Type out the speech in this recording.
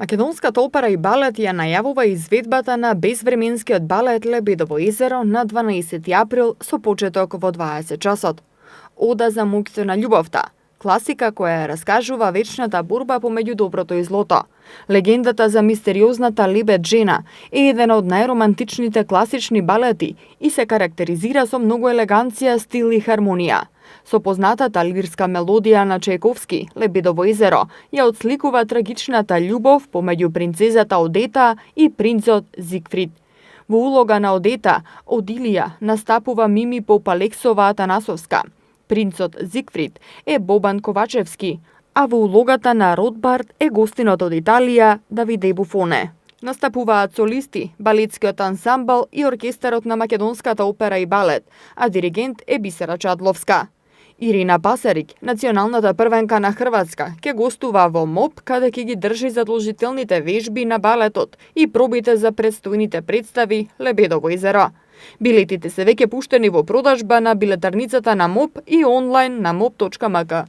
Македонската опера и балет ја најавува изведбата на безвременскиот балет Лебедово езеро на 12 април со почеток во 20 часот. Ода за муките на љубовта, класика која раскажува вечната борба помеѓу доброто и злото. Легендата за мистериозната лебед жена е еден од најромантичните класични балети и се карактеризира со многу елеганција, стил и хармонија. Со познатата лирска мелодија на Чајковски, Лебедово езеро, ја отсликува трагичната љубов помеѓу принцезата Одета и принцот Зигфрид. Во улога на Одета, Одилија настапува Мими Попалексова-Атанасовска. Принцот Зигфрид е Бобан Ковачевски, а во улогата на Ротбард е гостинот од Италија Давиде Буфоне. Настапуваат солисти, балетскиот ансамбл и оркестарот на Македонската опера и балет, а диригент е Бисера Чадловска. Ирина Пасарик, националната првенка на Хрватска, ќе гостува во МОП, каде ќе ги држи задолжителните вежби на балетот и пробите за предстојните представи Лебедово езеро. Билетите се веќе пуштени во продажба на билетарницата на МОП и онлайн на mop.mk.